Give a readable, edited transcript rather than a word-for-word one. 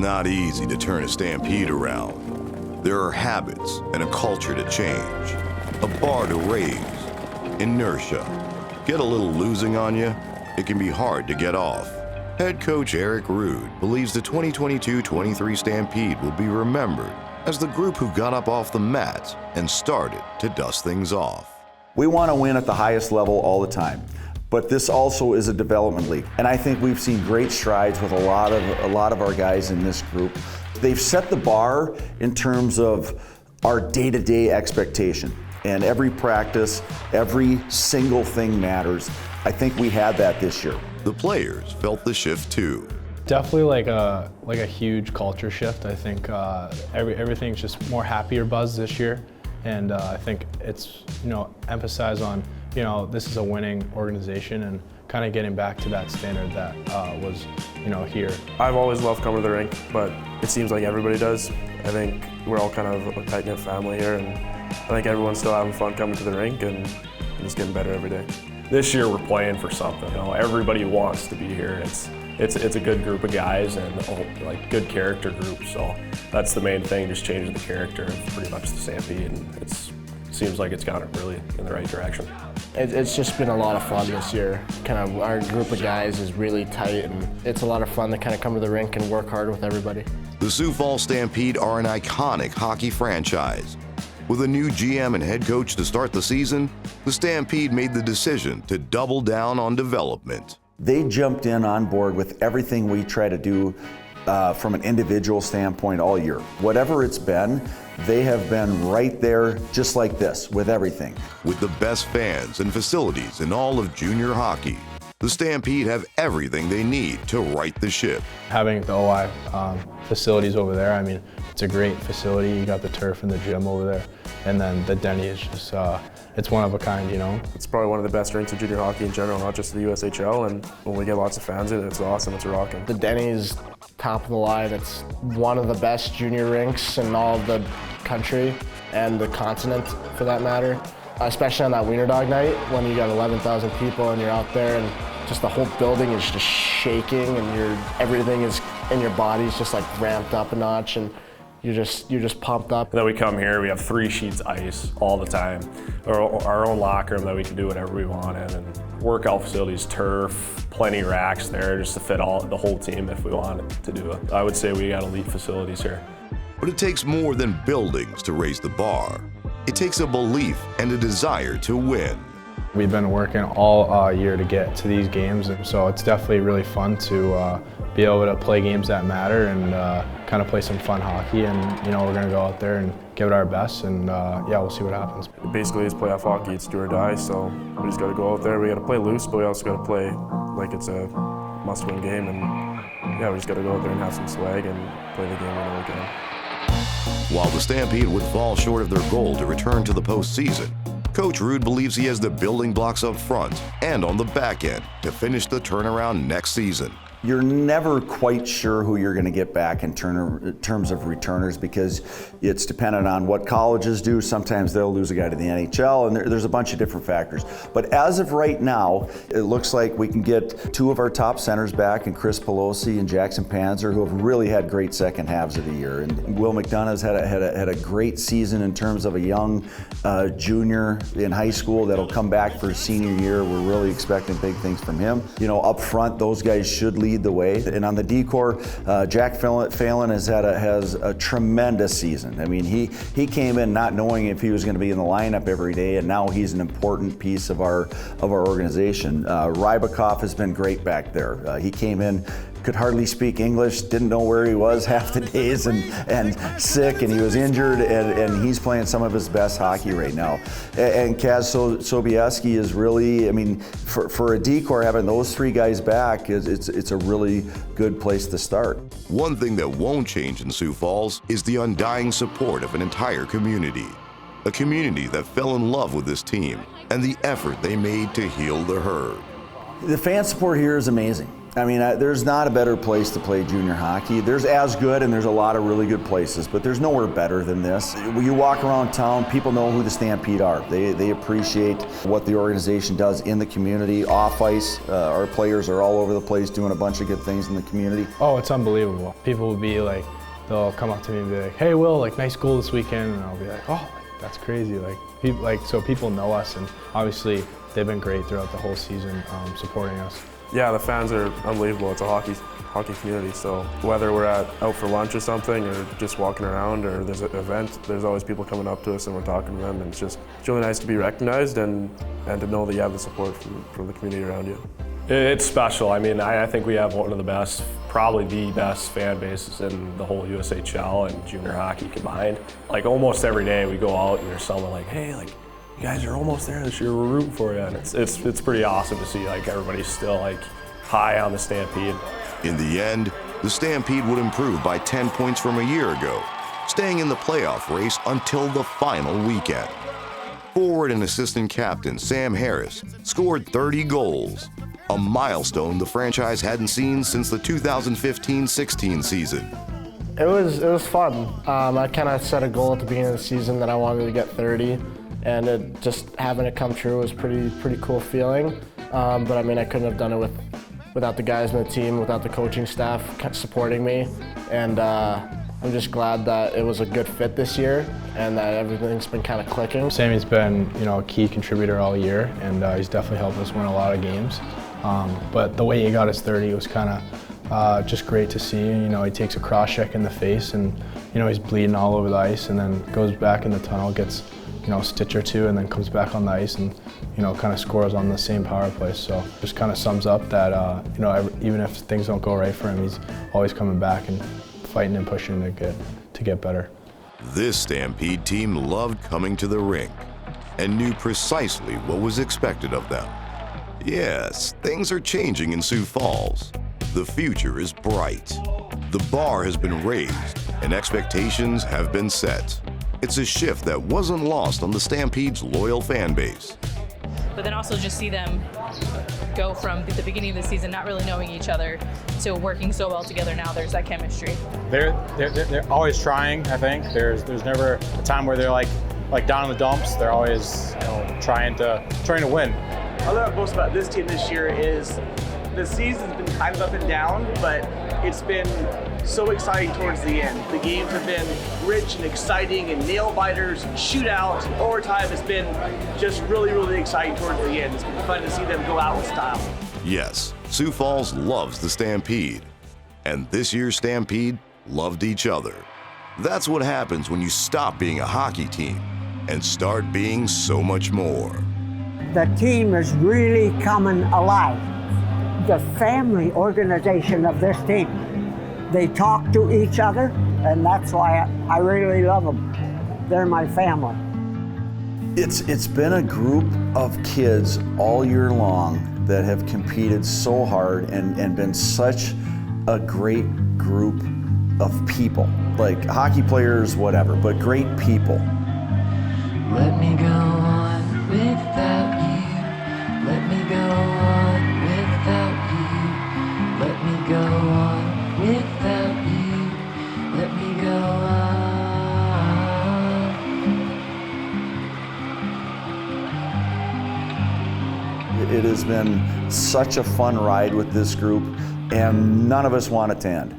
not easy to turn a Stampede around. There are habits and a culture to change, a bar to raise, inertia. Get a little losing on you, it can be hard to get off. Head coach Eric Rude believes the 2022-23 Stampede will be remembered as the group who got up off the mat and started to dust things off. We want to win at the highest level all the time, but this also is a development league. And I think we've seen great strides with a lot of our guys in this group. They've set the bar in terms of our day-to-day expectation. And every practice, every single thing matters. I think we had that this year. The players felt the shift too. Definitely like a huge culture shift. I think everything's just more happier buzz this year. And I think it's, emphasize on, this is a winning organization and kind of getting back to that standard that was, here. I've always loved coming to the rink, but it seems like everybody does. I think we're all kind of a tight-knit family here, and I think everyone's still having fun coming to the rink and just getting better every day. This year we're playing for something. Everybody wants to be here. It's a good group of guys and good character group. So that's the main thing, just changing the character of pretty much the Stampede, and it seems like it's gone really in the right direction. It's just been a lot of fun this year. Kind of our group of guys is really tight, and it's a lot of fun to kind of come to the rink and work hard with everybody. The Sioux Falls Stampede are an iconic hockey franchise. With a new GM and head coach to start the season, the Stampede made the decision to double down on development. They jumped in on board with everything we try to do from an individual standpoint all year. Whatever it's been, they have been right there just like this with everything. With the best fans and facilities in all of junior hockey, the Stampede have everything they need to right the ship. Having the OI facilities over there, it's a great facility. You got the turf and the gym over there. And then the Denny is just, it's one of a kind, It's probably one of the best rinks in junior hockey in general, not just the USHL, and when we get lots of fans in it, it's awesome, it's rocking. The Denny's top of the line. It's one of the best junior rinks in all of the country and the continent, for that matter. Especially on that Wiener Dog night, when you got 11,000 people and you're out there and just the whole building is just shaking and everything is in your body is just like ramped up a notch, and you're just pumped up. And then we come here, we have 3 sheets of ice all the time. Our own locker room that we can do whatever we want in, and workout facilities, turf, plenty racks there just to fit the whole team if we wanted to do it. I would say we got elite facilities here. But it takes more than buildings to raise the bar. It takes a belief and a desire to win. We've been working all year to get to these games, and so it's definitely really fun to be able to play games that matter and kind of play some fun hockey. And we're going to go out there and give it our best, and we'll see what happens. Basically, it's playoff hockey. It's do or die. So we just got to go out there. We got to play loose, but we also got to play like it's a must-win game. And we just got to go out there and have some swag and play the game we know we can. While the Stampede would fall short of their goal to return to the postseason, Coach Rude believes he has the building blocks up front and on the back end to finish the turnaround next season. You're never quite sure who you're going to get back in terms of returners, because it's dependent on what colleges do. Sometimes they'll lose a guy to the NHL, and there's a bunch of different factors. But as of right now, it looks like we can get 2 of our top centers back, in Chris Pelosi and Jackson Panzer, who have really had great second halves of the year. And Will McDonough's had a great season in terms of a young junior in high school that'll come back for his senior year. We're really expecting big things from him. Up front, those guys should lead the way. And on the D-Corps, Jack Phelan has a tremendous season. He came in not knowing if he was going to be in the lineup every day, and now he's an important piece of our organization. Rybakov has been great back there. He came in, could hardly speak English, didn't know where he was half the days, and sick, and he was injured, and he's playing some of his best hockey right now. And Kaz Sobieski is really, for a D-Corps, having those 3 guys back, it's a really good place to start. One thing that won't change in Sioux Falls is the undying support of an entire community. A community that fell in love with this team and the effort they made to heal the herd. The fan support here is amazing. I mean, there's not a better place to play junior hockey. There's as good, and there's a lot of really good places, but there's nowhere better than this. When you walk around town, people know who the Stampede are. They appreciate what the organization does in the community. Off ice, our players are all over the place doing a bunch of good things in the community. Oh, it's unbelievable. People will be like, they'll come up to me and be like, "Hey, Will, like, nice goal this weekend," and I'll be like, "Oh, that's crazy." So people know us, and obviously they've been great throughout the whole season, supporting us. Yeah, the fans are unbelievable. It's a hockey community, so whether we're out for lunch or something, or just walking around, or there's an event, there's always people coming up to us and we're talking to them, and it's really nice to be recognized and to know that you have the support from the community around you. It's special. I mean, I think we have one of the best, probably the best fan bases in the whole USHL and junior hockey combined. Like, almost every day we go out and there's someone like, "Hey, like, you guys are almost there this year, we're rooting for you." And it's pretty awesome to see, like, everybody's still, like, high on the Stampede. In the end, the Stampede would improve by 10 points from a year ago, staying in the playoff race until the final weekend. Forward and assistant captain Sam Harris scored 30 goals, a milestone the franchise hadn't seen since the 2015-16 season. It was fun. I kind of set a goal at the beginning of the season that I wanted to get 30, and just having it come true was pretty cool feeling. But I mean, I couldn't have done it without the guys in the team, without the coaching staff supporting me, and I'm just glad that it was a good fit this year and that everything's been kind of clicking. Sammy's been, a key contributor all year, and he's definitely helped us win a lot of games. But the way he got us 30 was kind of just great to see. He takes a cross check in the face, and he's bleeding all over the ice, and then goes back in the tunnel, gets a stitch or two, and then comes back on the ice and kind of scores on the same power play. So just kind of sums up that even if things don't go right for him, he's always coming back and fighting and pushing to get better. This Stampede team loved coming to the rink and knew precisely what was expected of them. Yes, things are changing in Sioux Falls. The future is bright. The bar has been raised and expectations have been set. It's a shift that wasn't lost on the Stampede's loyal fan base. But then also just see them go from the beginning of the season not really knowing each other to working so well together. Now there's that chemistry. They're always trying. I think there's never a time where they're like down in the dumps. They're always trying to win. I love most about this team this year is the season's been kind of up and down, but it's been so exciting towards the end. The games have been rich and exciting, and nail biters and shootouts and overtime has been just really exciting towards the end. It's been fun to see them go out with style. Yes, Sioux Falls loves the Stampede, and this year's Stampede loved each other. That's what happens when you stop being a hockey team and start being so much more. The team is really coming alive. The family organization of this team. They talk to each other, and that's why I really love them. They're my family. It's been a group of kids all year long that have competed so hard and been such a great group of people. Like hockey players, whatever, but great people. Let me go on without you. Let me go on without you. Let me go on without you. Let me go on. It has been such a fun ride with this group, and none of us want it to end.